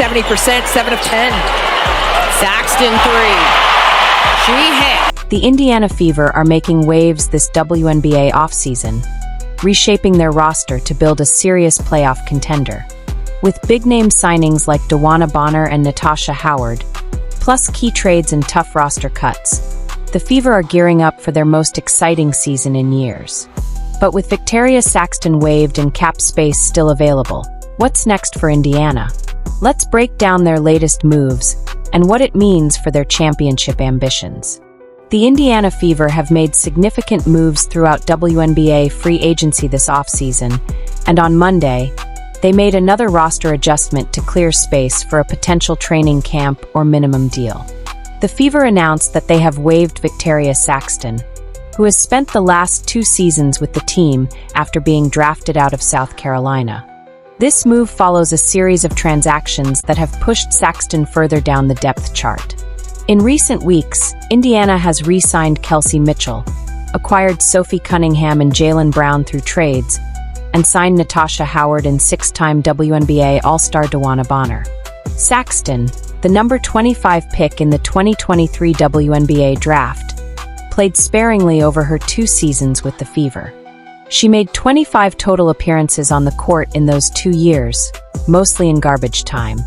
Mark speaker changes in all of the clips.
Speaker 1: 70%, 7 of 10. Saxton 3. She hit.
Speaker 2: The Indiana Fever are making waves this WNBA offseason, reshaping their roster to build a serious playoff contender. With big-name signings like DeWanna Bonner and Natasha Howard, plus key trades and tough roster cuts, the Fever are gearing up for their most exciting season in years. But with Victaria Saxton waived and cap space still available, what's next for Indiana? Let's break down their latest moves and what it means for their championship ambitions. The Indiana Fever have made significant moves throughout WNBA free agency this offseason, and on Monday, they made another roster adjustment to clear space for a potential training camp or minimum deal. The Fever announced that they have waived Victaria Saxton, who has spent the last 2 seasons with the team after being drafted out of South Carolina. This move follows a series of transactions that have pushed Saxton further down the depth chart. In recent weeks, Indiana has re-signed Kelsey Mitchell, acquired Sophie Cunningham and Jaelyn Brown through trades, and signed Natasha Howard and 6-time WNBA All-Star DeWanna Bonner. Saxton, the number 25 pick in the 2023 WNBA draft, played sparingly over her 2 seasons with the Fever. She made 25 total appearances on the court in those 2 years, mostly in garbage time.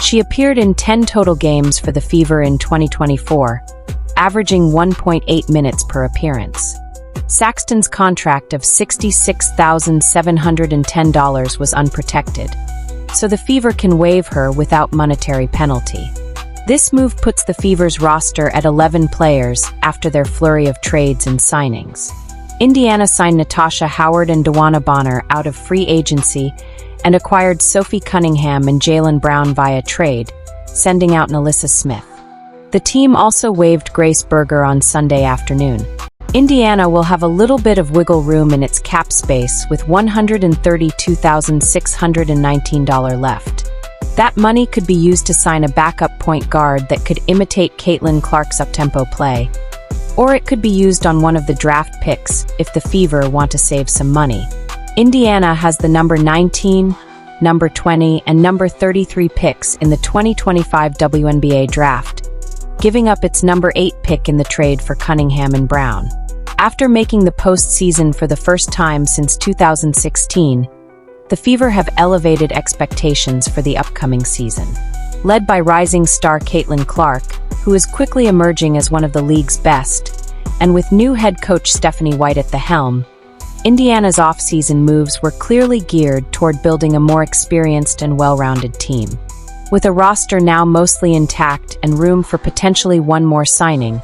Speaker 2: She appeared in 10 total games for the Fever in 2024, averaging 1.8 minutes per appearance. Saxton's contract of $66,710 was unprotected, so the Fever can waive her without monetary penalty. This move puts the Fever's roster at 11 players after their flurry of trades and signings. Indiana signed Natasha Howard and DeWanna Bonner out of free agency and acquired Sophie Cunningham and Jaelyn Brown via trade, sending out Alyssa Smith. The team also waived Grace Berger on Sunday afternoon. Indiana will have a little bit of wiggle room in its cap space with $132,619 left. That money could be used to sign a backup point guard that could imitate Caitlin Clark's up-tempo play, or it could be used on one of the draft picks if the Fever want to save some money. Indiana has the number 19, number 20, and number 33 picks in the 2025 WNBA draft, giving up its number 8 pick in the trade for Cunningham and Brown. After making the postseason for the first time since 2016, the Fever have elevated expectations for the upcoming season. Led by rising star Caitlin Clark, who is quickly emerging as one of the league's best, and with new head coach Stephanie White at the helm, Indiana's offseason moves were clearly geared toward building a more experienced and well-rounded team. With a roster now mostly intact and room for potentially one more signing,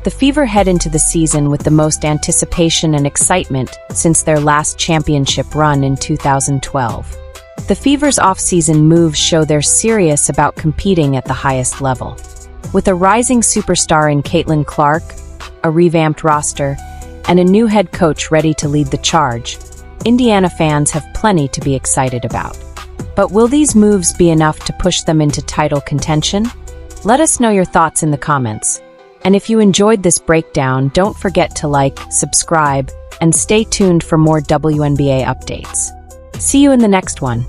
Speaker 2: the Fever head into the season with the most anticipation and excitement since their last championship run in 2012. The Fever's offseason moves show they're serious about competing at the highest level. With a rising superstar in Caitlin Clark, a revamped roster, and a new head coach ready to lead the charge, Indiana fans have plenty to be excited about. But will these moves be enough to push them into title contention? Let us know your thoughts in the comments. And if you enjoyed this breakdown, don't forget to like, subscribe, and stay tuned for more WNBA updates. See you in the next one.